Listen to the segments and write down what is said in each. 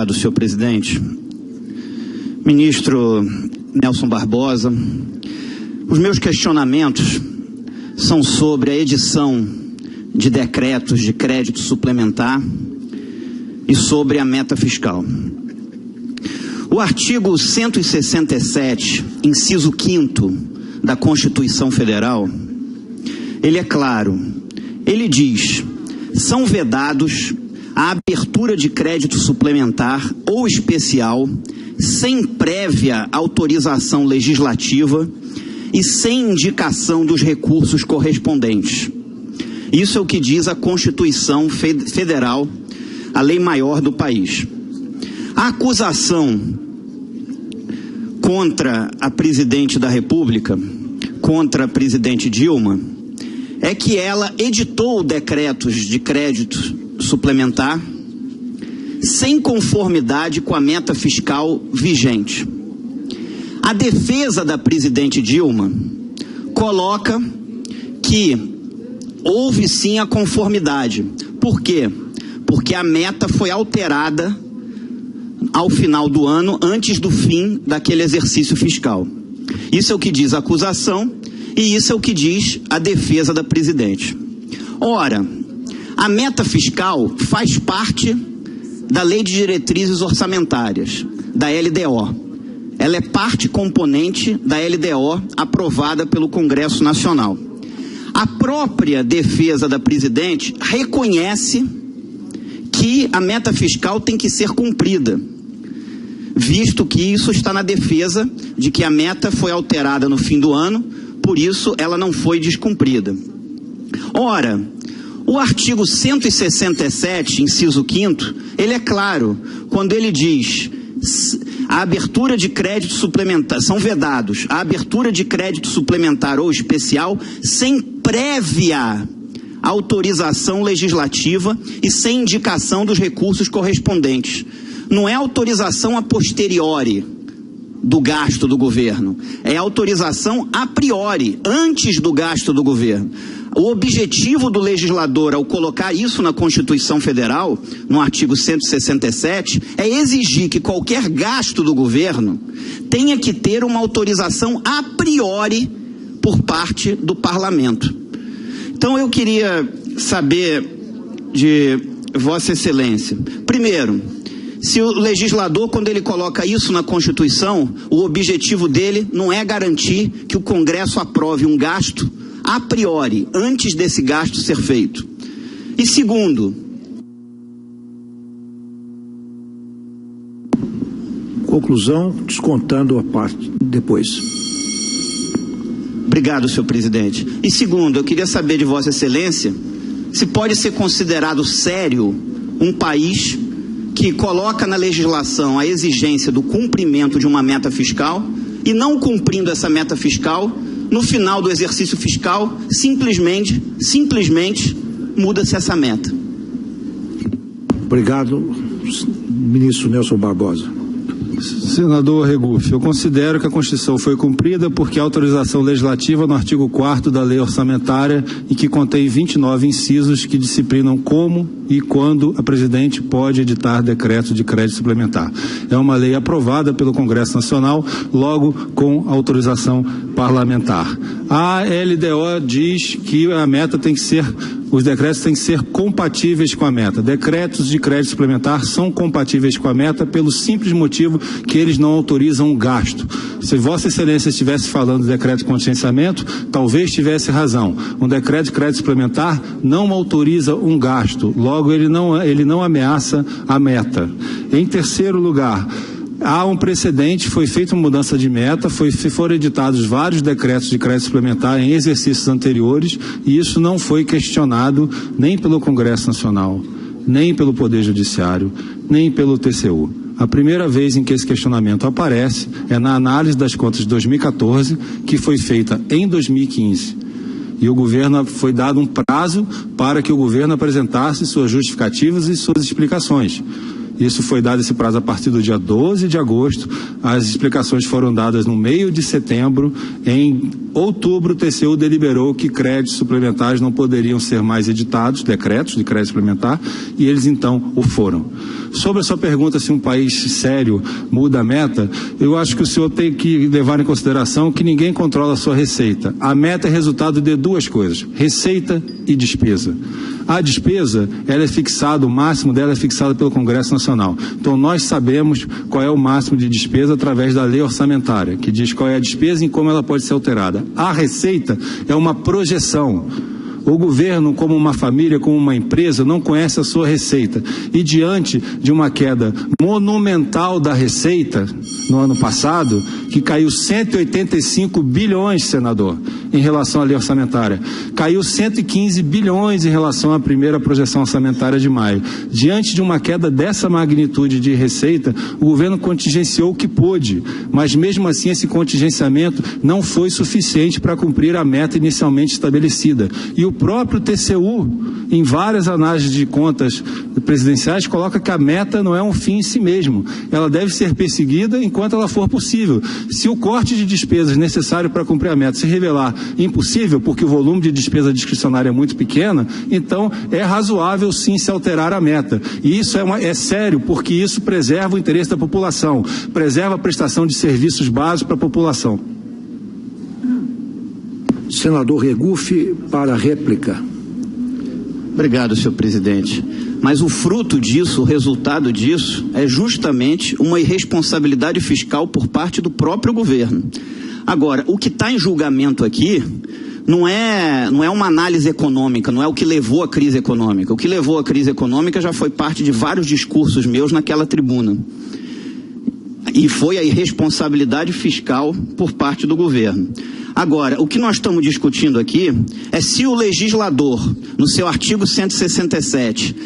Obrigado, senhor presidente. Ministro Nelson Barbosa, os meus questionamentos são sobre a edição de decretos de crédito suplementar e sobre a meta fiscal. O artigo 167, inciso 5º da Constituição Federal, ele é claro. Ele diz: são vedados a abertura de crédito suplementar ou especial sem prévia autorização legislativa e sem indicação dos recursos correspondentes. Isso é o que diz a Constituição Federal, a lei maior do país. A acusação contra a presidente da República, contra a presidente Dilma, é que ela editou decretos de crédito suplementar sem conformidade com a meta fiscal vigente. A defesa da presidente Dilma coloca que houve sim a conformidade. Por quê? Porque a meta foi alterada ao final do ano, antes do fim daquele exercício fiscal. Isso é o que diz a acusação e isso é o que diz a defesa da presidente. Ora, a meta fiscal faz parte da Lei de Diretrizes Orçamentárias, da LDO. Ela é parte componente da LDO aprovada pelo Congresso Nacional. A própria defesa da presidente reconhece que a meta fiscal tem que ser cumprida, visto que isso está na defesa de que a meta foi alterada no fim do ano, por isso ela não foi descumprida. Ora, o artigo 167, inciso 5º, ele é claro, quando ele diz: a abertura de crédito suplementar, são vedados a abertura de crédito suplementar ou especial sem prévia autorização legislativa e sem indicação dos recursos correspondentes. Não é autorização a posteriori do gasto do governo, é autorização a priori, antes do gasto do governo. O objetivo do legislador, ao colocar isso na Constituição Federal, no artigo 167, é exigir que qualquer gasto do governo tenha que ter uma autorização a priori por parte do Parlamento. Então eu queria saber de Vossa Excelência, primeiro, se o legislador, quando ele coloca isso na Constituição, o objetivo dele não é garantir que o Congresso aprove um gasto a priori, antes desse gasto ser feito. E segundo... Conclusão, descontando a parte depois. Obrigado, senhor presidente. E segundo, eu queria saber de Vossa Excelência se pode ser considerado sério um país que coloca na legislação a exigência do cumprimento de uma meta fiscal e, não cumprindo essa meta fiscal, no final do exercício fiscal, simplesmente muda-se essa meta. Obrigado, ministro Nelson Barbosa. Senador Regufe, eu considero que a Constituição foi cumprida porque a autorização legislativa no artigo 4º da Lei Orçamentária, e que contém 29 incisos que disciplinam como e quando a presidente pode editar decreto de crédito suplementar. É uma lei aprovada pelo Congresso Nacional, logo com autorização parlamentar. A LDO diz que a meta tem que ser, os decretos têm que ser compatíveis com a meta. Decretos de crédito suplementar são compatíveis com a meta pelo simples motivo que eles não autorizam o gasto. Se Vossa Excelência estivesse falando de decreto de contingenciamento, talvez tivesse razão. Um decreto de crédito suplementar não autoriza um gasto, logo ele não ameaça a meta. Em terceiro lugar, há um precedente, foi feita uma mudança de meta, foram editados vários decretos de crédito suplementar em exercícios anteriores, e isso não foi questionado nem pelo Congresso Nacional, nem pelo Poder Judiciário, nem pelo TCU. A primeira vez em que esse questionamento aparece é na análise das contas de 2014, que foi feita em 2015. E o governo, foi dado um prazo para que o governo apresentasse suas justificativas e suas explicações. Isso foi dado esse prazo a partir do dia 12 de agosto. As explicações foram dadas no meio de setembro. Em outubro, o TCU deliberou que créditos suplementares não poderiam ser mais editados, decretos de crédito suplementar, e eles então o foram. Sobre a sua pergunta se um país sério muda a meta, eu acho que o senhor tem que levar em consideração que ninguém controla a sua receita. A meta é resultado de duas coisas: receita e despesa. A despesa, ela é fixada, o máximo dela é fixado pelo Congresso Nacional. Então nós sabemos qual é o máximo de despesa através da lei orçamentária, que diz qual é a despesa e como ela pode ser alterada. A receita é uma projeção. O governo, como uma família, como uma empresa, não conhece a sua receita. E diante de uma queda monumental da receita no ano passado, que caiu 185 bilhões, senador, em relação à lei orçamentária. Caiu 115 bilhões em relação à primeira projeção orçamentária de maio. Diante de uma queda dessa magnitude de receita, o governo contingenciou o que pôde, mas mesmo assim esse contingenciamento não foi suficiente para cumprir a meta inicialmente estabelecida. E o próprio TCU, em várias análises de contas presidenciais, coloca que a meta não é um fim em si mesmo. Ela deve ser perseguida enquanto ela for possível. Se o corte de despesas necessário para cumprir a meta se revelar impossível, porque o volume de despesa discricionária é muito pequeno, então é razoável sim se alterar a meta. E isso é sério, porque isso preserva o interesse da população, preserva a prestação de serviços básicos para a população. Senador Regufe, para a réplica. Obrigado, senhor presidente. Mas o fruto disso, o resultado disso, é justamente uma irresponsabilidade fiscal por parte do próprio governo. Agora, o que está em julgamento aqui não é uma análise econômica, não é o que levou à crise econômica. O que levou à crise econômica já foi parte de vários discursos meus naquela tribuna. E foi a irresponsabilidade fiscal por parte do governo. Agora, o que nós estamos discutindo aqui é se o legislador, no seu artigo 167,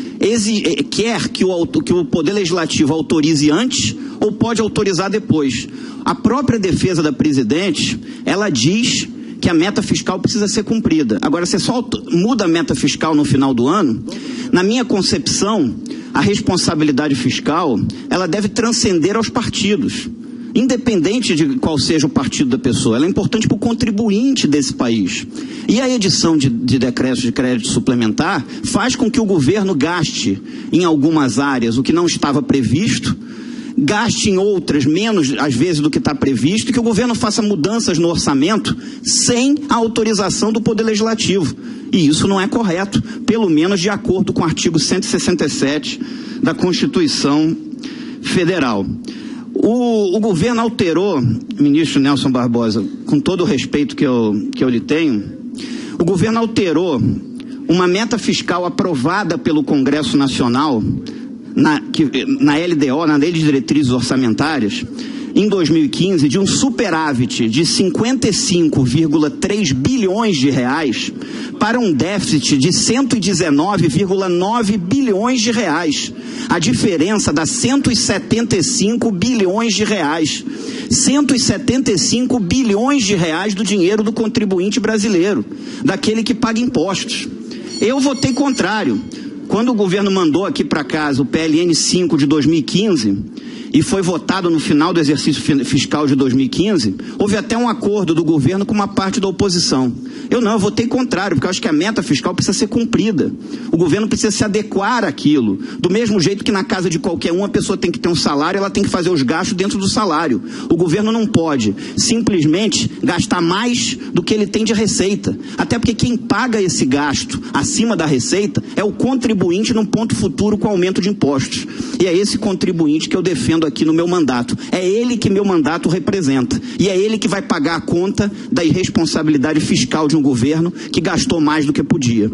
quer que o Poder Legislativo autorize antes ou pode autorizar depois. A própria defesa da presidente, ela diz que a meta fiscal precisa ser cumprida. Agora, você só muda a meta fiscal no final do ano. Na minha concepção, a responsabilidade fiscal, ela deve transcender aos partidos. Independente de qual seja o partido da pessoa, ela é importante para o contribuinte desse país. E a edição de decretos de crédito suplementar faz com que o governo gaste em algumas áreas o que não estava previsto, gaste em outras menos, às vezes, do que está previsto, e que o governo faça mudanças no orçamento sem a autorização do Poder Legislativo. E isso não é correto, pelo menos de acordo com o artigo 167 da Constituição Federal. O governo alterou, ministro Nelson Barbosa, com todo o respeito que eu lhe tenho, o governo alterou uma meta fiscal aprovada pelo Congresso Nacional, na LDO, na Lei de Diretrizes Orçamentárias, em 2015, de um superávit de 55,3 bilhões de reais para um déficit de 119,9 bilhões de reais. A diferença dá 175 bilhões de reais. 175 bilhões de reais do dinheiro do contribuinte brasileiro, daquele que paga impostos. Eu votei contrário. Quando o governo mandou aqui para casa o PLN 5 de 2015 e foi votado no final do exercício fiscal de 2015, houve até um acordo do governo com uma parte da oposição. Eu votei contrário, porque eu acho que a meta fiscal precisa ser cumprida. O governo precisa se adequar àquilo. Do mesmo jeito que na casa de qualquer um, a pessoa tem que ter um salário, ela tem que fazer os gastos dentro do salário. O governo não pode simplesmente gastar mais do que ele tem de receita. Até porque quem paga esse gasto acima da receita é o contribuinte num ponto futuro com aumento de impostos. E é esse contribuinte que eu defendo aqui no meu mandato. É ele que meu mandato representa. E é ele que vai pagar a conta da irresponsabilidade fiscal de um governo que gastou mais do que podia.